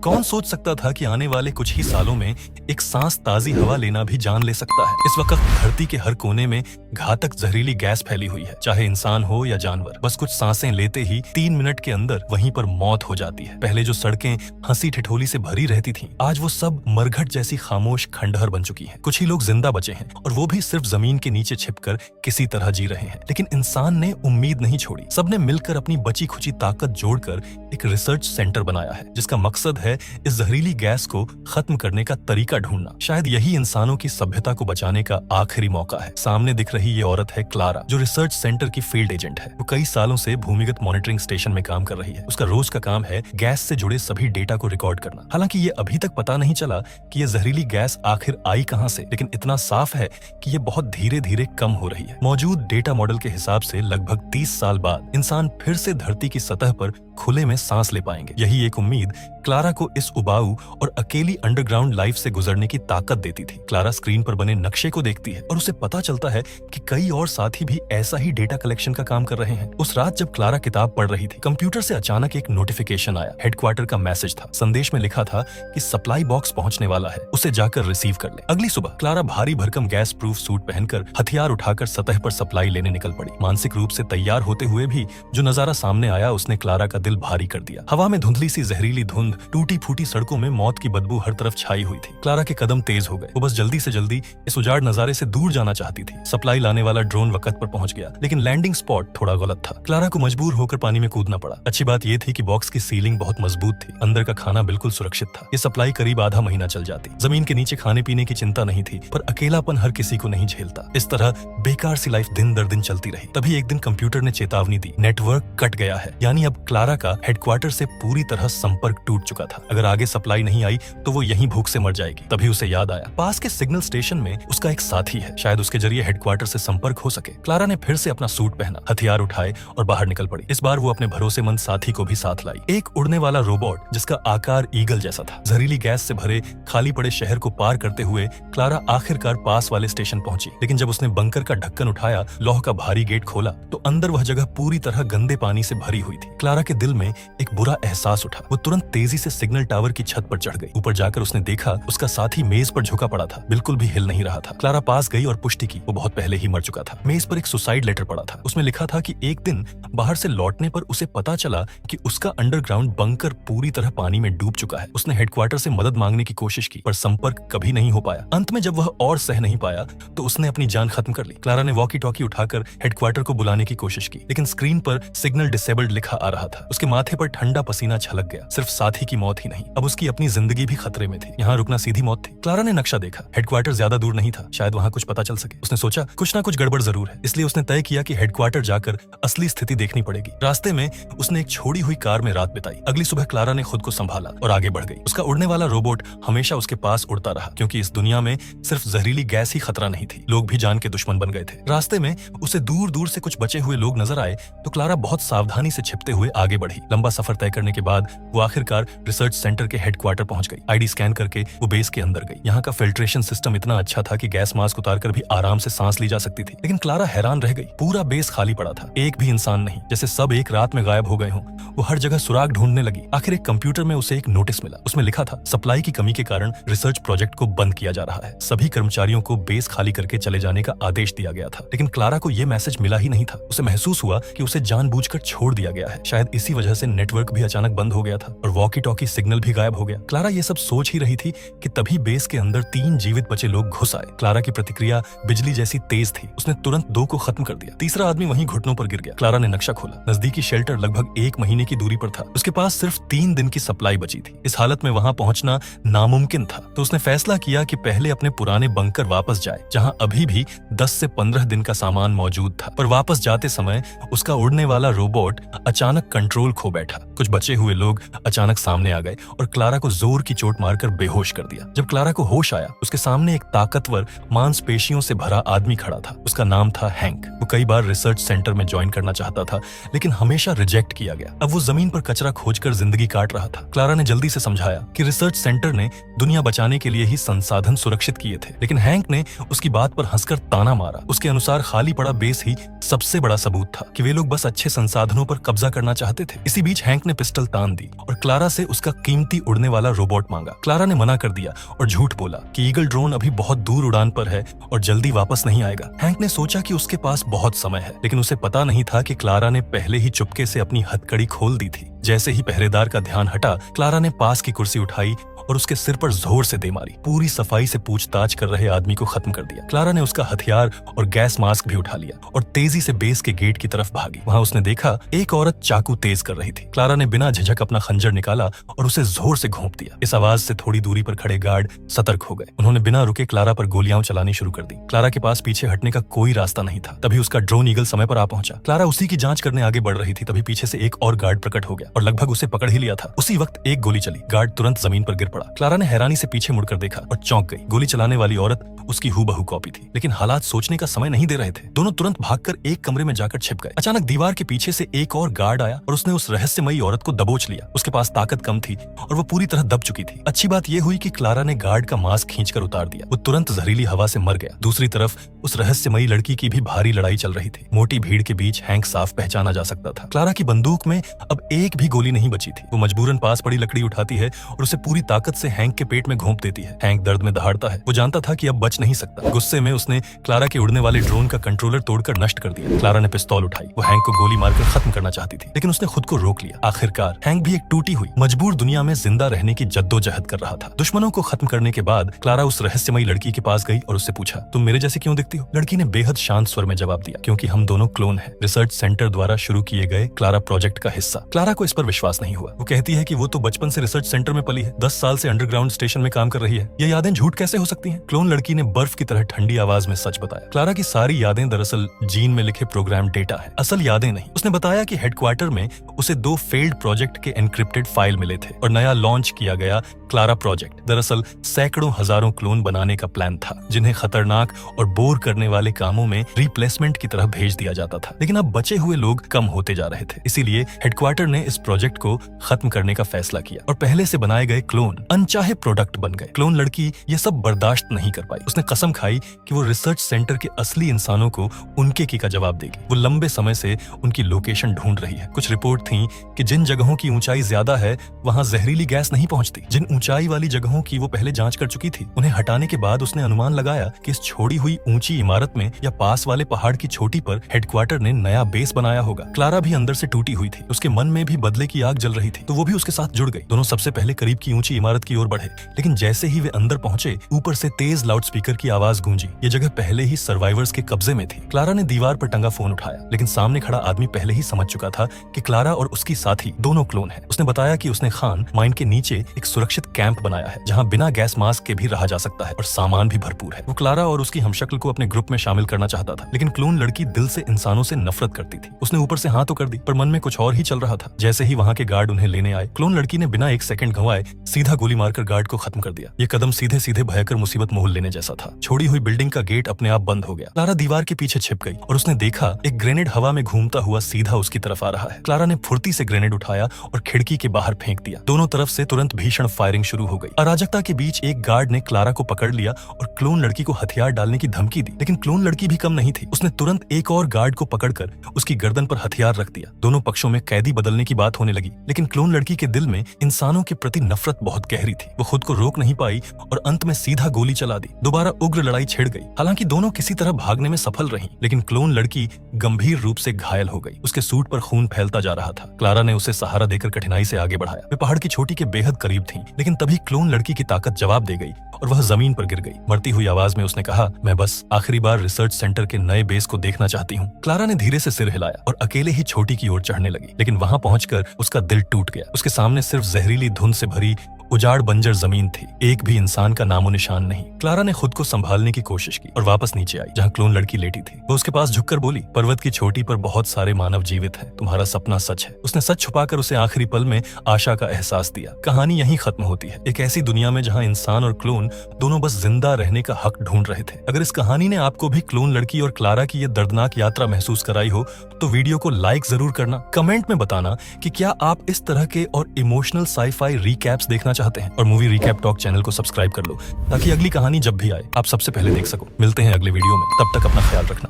कौन सोच सकता था कि आने वाले कुछ ही सालों में एक सांस ताजी हवा लेना भी जान ले सकता है। इस वक्त धरती के हर कोने में घातक जहरीली गैस फैली हुई है, चाहे इंसान हो या जानवर। बस कुछ सांसें लेते ही 3 मिनट के अंदर वहीं पर मौत हो जाती है। पहले जो सड़कें हंसी ठिठोली से भरी रहती थीं, आज वो सब मरघट जैसी खामोश खंडहर बन चुकी हैं। कुछ ही लोग जिंदा बचे हैं और वो भी सिर्फ जमीन के नीचे छिपकर किसी तरह जी रहे हैं। लेकिन इंसान ने उम्मीद नहीं छोड़ी। सबने मिलकर अपनी बची खुची ताकत जोड़कर एक रिसर्च सेंटर बनाया है, जिसका मकसद है इस जहरीली गैस को खत्म करने का तरीका ढूंढना। शायद यही इंसानों की सभ्यता को बचाने का आखिरी मौका है। सामने दिख रही ये औरत है क्लारा, जो रिसर्च सेंटर की फील्ड एजेंट है। वो कई सालों से भूमिगत मॉनिटरिंग स्टेशन में काम कर रही है। उसका रोज का काम है गैस से जुड़े सभी डेटा को रिकॉर्ड करना। हालांकि ये अभी तक पता नहीं चला कि ये जहरीली गैस आखिर आई कहां से, लेकिन इतना साफ है कि ये बहुत धीरे धीरे कम हो रही है। मौजूद डेटा मॉडल के हिसाब से लगभग 30 साल बाद इंसान फिर से धरती की सतह पर खुले में सांस ले पाएंगे। यही एक उम्मीद क्लारा को इस उबाऊ और अकेली अंडरग्राउंड लाइफ से गुजरने की ताकत देती थी। क्लारा स्क्रीन पर बने नक्शे को देखती है और उसे पता चलता है कि कई और साथी भी ऐसा ही डेटा कलेक्शन का काम कर रहे हैं। उस रात जब क्लारा किताब पढ़ रही थी, कंप्यूटर से अचानक एक नोटिफिकेशन आया। हेडक्वार्टर का मैसेज था। संदेश में लिखा था कि सप्लाई बॉक्स पहुंचने वाला है, उसे जाकर रिसीव कर ले। अगली सुबह क्लारा भारी भरकम गैस प्रूफ सूट पहनकर हथियार उठाकर सतह पर सप्लाई लेने निकल पड़ी। मानसिक रूप से तैयार होते हुए भी जो नजारा सामने आया, उसने क्लारा का दिल भारी कर दिया। हवा में धुंधली सी जहरीली धुंध, टूटी फूटी सड़कों में मौत की बदबू हर तरफ छाई हुई थी। क्लारा के कदम तेज हो गए। वो बस जल्दी से जल्दी इस उजाड़ नजारे से दूर जाना चाहती थी। सप्लाई लाने वाला ड्रोन वक्त पर पहुंच गया, लेकिन लैंडिंग स्पॉट थोड़ा गलत था। क्लारा को मजबूर होकर पानी में कूदना पड़ा। अच्छी बात यह थी कि बॉक्स की सीलिंग बहुत मजबूत थी। अंदर का खाना बिल्कुल सुरक्षित था। ये सप्लाई करीब आधा महीना चल जाती। जमीन के नीचे खाने पीने की चिंता नहीं थी, पर अकेलापन हर किसी को नहीं झेलता। इस तरह बेकार सी लाइफ दिन दर दिन चलती रही। तभी एक दिन कंप्यूटर ने चेतावनी दी, नेटवर्क कट गया है। यानी अब क्लारा का हेडक्वार्टर से पूरी तरह संपर्क टूट चुका था। अगर आगे सप्लाई नहीं आई तो वो यहीं भूख से मर जाएगी। तभी उसे याद आया, पास के सिग्नल स्टेशन में उसका एक साथी है, शायद उसके जरिए हेडक्वार्टर से संपर्क हो सके। क्लारा ने फिर से अपना सूट पहना, हथियार उठाए और बाहर निकल पड़ी। इस बार वो अपने भरोसेमंद साथी को भी साथ लाई, एक उड़ने वाला रोबोट जिसका आकार ईगल जैसा था। जहरीली गैस से भरे खाली पड़े शहर को पार करते हुए क्लारा आखिरकार पास वाले स्टेशन पहुंची। लेकिन जब उसने बंकर का ढक्कन उठाया, लौह का भारी गेट खोला, तो अंदर वह जगह पूरी तरह गंदे पानी से भरी हुई थी। क्लारा के दिल में एक बुरा एहसास उठा। वो तुरंत तेजी से सिग्नल टावर की छत पर चढ़ गई। ऊपर जाकर उसने देखा उसका साथी मेज पर झुका पड़ा था, बिल्कुल भी हिल नहीं रहा था। क्लारा पास गई और पुष्टि की, वो बहुत पहले ही मर चुका था। मेज पर एक सुसाइड लेटर पड़ा था। उसमें लिखा था कि एक दिन बाहर से लौटने पर उसे पता चला कि उसका अंडरग्राउंड बंकर पूरी तरह पानी में डूब चुका है। उसने हेडक्वार्टर से मदद मांगने की कोशिश की, पर संपर्क कभी नहीं हो पाया। अंत में जब वह और सह नहीं पाया तो उसने अपनी जान खत्म कर ली। क्लारा ने वॉकी टॉकी उठाकर हेडक्वार्टर को बुलाने की कोशिश की, लेकिन स्क्रीन पर सिग्नल डिसेबल्ड लिखा आ रहा था। उसके माथे पर ठंडा पसीना छलक गया। सिर्फ साथी की मौत ही नहीं, अब उसकी अपनी जिंदगी भी खतरे में थी। यहाँ रुकना सीधी मौत थी। क्लारा ने नक्शा देखा, हेडक्वार्टर ज्यादा दूर नहीं था, शायद वहाँ कुछ पता चल सके। उसने सोचा कुछ ना कुछ गड़बड़ जरूर है, इसलिए उसने तय किया कि हेडक्वार्टर जाकर असली स्थिति देखनी पड़ेगी। रास्ते में उसने एक छोड़ी हुई कार में रात बिताई। अगली सुबह क्लारा ने खुद को संभाला और आगे बढ़ गई। उसका उड़ने वाला रोबोट हमेशा उसके पास उड़ता रहा, क्योंकि इस दुनिया में सिर्फ जहरीली गैस ही खतरा नहीं थी, लोग भी जान के दुश्मन बन गए थे। रास्ते में उसे दूर दूर से कुछ बचे हुए लोग नजर आए तो क्लारा बहुत सावधानी से छिपते हुए आगे बढ़ी। लंबा सफर तय करने के बाद वो आखिरकार रिसर्च सेंटर के हेडक्वार्टर पहुंच गई। आईडी स्कैन करके वो बेस के अंदर गई। यहाँ का फिल्ट्रेशन सिस्टम इतना अच्छा था कि गैस मास्क उतारकर भी आराम से सांस ली जा सकती थी। लेकिन क्लारा हैरान रह गई, पूरा बेस खाली पड़ा था, एक भी इंसान नहीं, जैसे सब एक रात में गायब हो गए हों। वो हर जगह सुराग ढूंढने लगी। आखिर एक कंप्यूटर में उसे एक नोटिस मिला। उसमें लिखा था, सप्लाई की कमी के कारण रिसर्च प्रोजेक्ट को बंद किया जा रहा है। सभी कर्मचारियों को बेस खाली करके चले जाने का आदेश दिया गया था। लेकिन क्लारा को यह मैसेज मिला ही नहीं था। उसे महसूस हुआ कि उसे जानबूझकर छोड़ दिया गया है। शायद इसी वजह से नेटवर्क भी अचानक बंद हो गया था और वॉकी टॉकी सिग्नल भी गायब हो गया। क्लारा ये सब सोच ही रही थी कि तभी बेस के अंदर 3 जीवित बचे लोग घुस आए। क्लारा की प्रतिक्रिया बिजली जैसी तेज थी। उसने तुरंत 2 को खत्म कर दिया। तीसरा आदमी वहीं घुटनों पर गिर गया। क्लारा ने नक्शा खोला। नजदीकी शेल्टर लगभग 1 महीने की दूरी पर था। उसके पास सिर्फ 3 दिन की सप्लाई बची थी। इस हालत में वहां पहुंचना नामुमकिन था, तो उसने फैसला किया कि पहले अपने पुराने बंकर वापस जाए, जहां अभी भी 10 से 15 दिन का सामान मौजूद था। पर वापस जाते समय उसका उड़ने वाला रोबोट अचानक कंट्रोल खो बैठा। कुछ बचे हुए लोग अचानक सामने आ गए और क्लारा को जोर की चोट मारकर बेहोश कर दिया। जब क्लारा को होश आया, उसके सामने एक ताकतवर मांसपेशियों से भरा आदमी खड़ा था। उसका नाम था हैंक। वो कई बार रिसर्च सेंटर में ज्वाइन करना चाहता था, लेकिन हमेशा रिजेक्ट किया गया। अब वो जमीन पर कचरा खोजकर जिंदगी काट रहा था। क्लारा ने जल्दी से समझाया कि रिसर्च सेंटर ने दुनिया बचाने के लिए ही संसाधन सुरक्षित किए थे, लेकिन हैंक ने उसकी बात पर हंसकर ताना मारा। उसके अनुसार खाली पड़ा बेस ही सबसे बड़ा सबूत था कि वे लोग बस अच्छे संसाधनों पर कब्जा करना चाहते थे। इसी बीच हैंक ने पिस्टल तान दी और क्लारा से उसका उसका कीमती उड़ने वाला रोबोट मांगा। क्लारा ने मना कर दिया और झूठ बोला कि ईगल ड्रोन अभी बहुत दूर उड़ान पर है और जल्दी वापस नहीं आएगा। हैंक ने सोचा कि उसके पास बहुत समय है, लेकिन उसे पता नहीं था कि क्लारा ने पहले ही चुपके से अपनी हथकड़ी खोल दी थी। जैसे ही पहरेदार का ध्यान हटा, क्लारा ने पास की कुर्सी उठाई और उसके सिर पर जोर से दे मारी। पूरी सफाई से पूछताछ कर रहे आदमी को खत्म कर दिया। क्लारा ने उसका हथियार और गैस मास्क भी उठा लिया और तेजी से बेस के गेट की तरफ भागी। वहां उसने देखा एक औरत चाकू तेज कर रही थी। क्लारा ने बिना झिझक अपना खंजर निकाला और उसे जोर से घोंप दिया। इस आवाज से थोड़ी दूरी पर खड़े गार्ड सतर्क हो गए। उन्होंने बिना रुके क्लारा पर गोलियां चलानी शुरू कर दी। क्लारा के पास पीछे हटने का कोई रास्ता नहीं था। तभी उसका ड्रोन ईगल समय पर आ पहुंचा। क्लारा उसी की जांच करने आगे बढ़ रही थी, तभी पीछे से एक और गार्ड प्रकट हो गया और लगभग उसे पकड़ ही लिया था। उसी वक्त एक गोली चली। गार्ड तुरंत जमीन पर गिर पड़ा। क्लारा ने हैरानी से पीछे मुड़कर देखा और चौंक गई। गोली चलाने वाली औरत उसकी हूबहू कॉपी थी, लेकिन हालात सोचने का समय नहीं दे रहे थे। दोनों तुरंत भागकर एक कमरे में जाकर छिप गए। अचानक दीवार के पीछे से एक और गार्ड आया और उसने उस रहस्यमयी औरत को दबोच लिया। उसके पास ताकत कम थी और वो पूरी तरह दब चुकी थी। अच्छी बात यह हुई कि क्लारा ने गार्ड का मास्क खींचकर उतार दिया। वो तुरंत जहरीली हवा से मर गया। दूसरी तरफ उस रहस्यमयी लड़की की भी भारी लड़ाई चल रही थी। मोटी भीड़ के बीच हैंक साफ पहचाना जा सकता था। क्लारा की बंदूक में अब एक भी गोली नहीं बची थी। वो मजबूरन पास पड़ी लकड़ी उठाती है और उसे पूरी ताकत से हैंक के पेट में घोंप देती है। हैंक दर्द में दहाड़ता है। वो जानता था कि अब बच नहीं सकता। गुस्से में उसने क्लारा के उड़ने वाले ड्रोन का कंट्रोलर तोड़कर नष्ट कर दिया। क्लारा ने पिस्तौल उठाई। वो हैंक को गोली मारकर खत्म करना चाहती थी, लेकिन उसने खुद को रोक लिया। आखिरकार हैंक भी एक टूटी हुई मजबूर दुनिया में जिंदा रहने की जद्दोजहद कर रहा था। दुश्मनों को खत्म करने के बाद क्लारा उस रहस्यमयी लड़की के पास गई और उससे पूछा, तुम मेरे जैसे क्यों दिखती हो? लड़की ने बेहद शांत स्वर में जवाब दिया, क्योंकि हम दोनों क्लोन हैं, रिसर्च सेंटर द्वारा शुरू किए गए क्लारा प्रोजेक्ट का हिस्सा। क्लारा को इस पर विश्वास नहीं हुआ। वो कहती है कि वो तो बचपन से रिसर्च सेंटर में पली है, 10 साल से अंडरग्राउंड स्टेशन में काम कर रही है। ये यादें झूठ कैसे हो सकती हैं? क्लोन लड़की ने बर्फ की तरह ठंडी आवाज में सच बताया। क्लारा की सारी यादें दरअसल जीन में लिखे प्रोग्राम डेटा है, असल यादें नहीं। उसने बताया कि हेडक्वार्टर में उसे 2 फेल्ड प्रोजेक्ट के एनक्रिप्टेड फाइल मिले थे और नया लॉन्च किया गया क्लारा प्रोजेक्ट दरअसल सैकड़ों हजारों क्लोन बनाने का प्लान था, जिन्हें खतरनाक और बोर करने वाले कामों में रिप्लेसमेंट की तरह भेज दिया जाता था। लेकिन अब बचे हुए लोग कम होते जा रहे थे, इसीलिए हेडक्वार्टर ने इस प्रोजेक्ट को खत्म करने का फैसला किया और पहले से बनाए गए क्लोन अनचाहे प्रोडक्ट बन गए। क्लोन लड़की ये सब बर्दाश्त नहीं कर पाई। उसने कसम खाई कि वो रिसर्च सेंटर के असली इंसानों को उनके की का जवाब देगी। वो लंबे समय से उनकी लोकेशन ढूंढ रही है। कुछ रिपोर्ट थी कि जिन जगहों की ऊंचाई ज्यादा है वहां जहरीली गैस नहीं पहुंचती। जिन ऊंचाई वाली जगहों की वो पहले जांच कर चुकी थी, उन्हें हटाने के बाद उसने अनुमान लगाया कि इस छोड़ी हुई ऊंची इमारत में या पास वाले पहाड़ की चोटी पर हेडक्वार्टर ने नया बेस बनाया होगा। क्लारा भी अंदर से टूटी हुई थी। उसके मन में भी बदले की आग जल रही थी, तो वो भी उसके साथ जुड़ गई। दोनों सबसे पहले करीब की ऊंची इमारत की ओर बढ़े, लेकिन जैसे ही वे अंदर पहुंचे, ऊपर से तेज लाउडस्पीकर की आवाज गूंजी। ये जगह पहले ही सर्वाइवर्स के कब्जे में थी। क्लारा ने दीवार पर टंगा फोन उठाया, लेकिन सामने खड़ा आदमी पहले ही समझ चुका था कि क्लारा और उसकी साथी दोनों क्लोन हैं। उसने बताया कि उसने खान माइन के नीचे एक सुरक्षित कैंप बनाया है, जहां बिना गैस मास्क के भी रहा जा सकता है और सामान भी भरपूर है। वो क्लारा और उसकी हमशक्ल को अपने ग्रुप में शामिल करना चाहता था, लेकिन क्लोन लड़की दिल से इंसानों से नफरत करती थी। उसने ऊपर से हाँ तो कर दी, पर मन में कुछ और ही चल रहा था। जैसे ही वहां के गार्ड उन्हें लेने आए, क्लोन लड़की ने बिना एक सेकंड गंवाए सीधा गोली मारकर गार्ड को खत्म कर दिया। ये कदम सीधे सीधे भयंकर मुसीबत मोल लेने जैसा था। छोड़ी हुई बिल्डिंग का गेट अपने आप बंद हो गया। क्लारा दीवार के पीछे छिप गई और उसने देखा एक ग्रेनेड हवा में घूमता हुआ सीधा उसकी तरफ आ रहा है। क्लारा ने फुर्ती से ग्रेनेड उठाया और खिड़की के बाहर फेंक दिया। दोनों तरफ से तुरंत भीषण फायरिंग शुरू हो गई। अराजकता के बीच एक गार्ड ने क्लारा को पकड़ लिया और क्लोन लड़की को हथियार डालने की धमकी दी, लेकिन क्लोन लड़की भी कम नहीं थी। उसने तुरंत एक और गार्ड को पकड़कर उसकी गर्दन पर हथियार रख दिया। दोनों पक्षों में कैदी बदलने की बात होने लगी, लेकिन क्लोन लड़की के दिल में इंसानों के प्रति नफरत बहुत गहरी थी। वो खुद को रोक नहीं पाई और अंत में सीधा गोली चला दी। दोबारा उग्र लड़ाई छिड़ गई। हालांकि दोनों किसी तरह भागने में सफल रहीं, लेकिन क्लोन लड़की गंभीर रूप से घायल हो गई। उसके सूट पर खून फैलता जा रहा था। क्लारा ने उसे सहारा देकर कठिनाई से आगे बढ़ाया। वे पहाड़ की चोटी के बेहद करीब थीं, लेकिन तभी क्लोन लड़की की ताकत जवाब दे गई और वह जमीन पर गिर गई। मरती हुई आवाज में उसने कहा, मैं बस आखिरी बार रिसर्च सेंटर के नए बेस को देखना चाहती हूँ। क्लारा ने धीरे से सिर हिलाया और अकेले ही चोटी की ओर चढ़ने लगी, लेकिन वहां पहुंचकर उसका दिल टूट गया। उसके सामने सिर्फ जहरीली धुंध से भरी उजाड़ बंजर जमीन थी, एक भी इंसान का नामो निशान नहीं। क्लारा ने खुद को संभालने की कोशिश की और वापस नीचे आई, जहां क्लोन लड़की लेटी थी। वो उसके पास झुककर बोली, पर्वत की चोटी पर बहुत सारे मानव जीवित हैं, तुम्हारा सपना सच है। उसने सच छुपाकर उसे आखिरी पल में आशा का एहसास दिया। कहानी यहीं खत्म होती है, एक ऐसी दुनिया में जहां इंसान और क्लोन दोनों बस जिंदा रहने का हक ढूंढ रहे थे। अगर इस कहानी ने आपको भी क्लोन लड़की और क्लारा की ये दर्दनाक यात्रा महसूस कराई हो, तो वीडियो को लाइक जरूर करना। कमेंट में बताना कि क्या आप इस तरह के और इमोशनल साई-फाई रिकैप्स देखना चाहते हैं, और मूवी रिकैप टॉक चैनल को सब्सक्राइब कर लो ताकि अगली कहानी जब भी आए आप सबसे पहले देख सको। मिलते हैं अगले वीडियो में, तब तक अपना ख्याल रखना।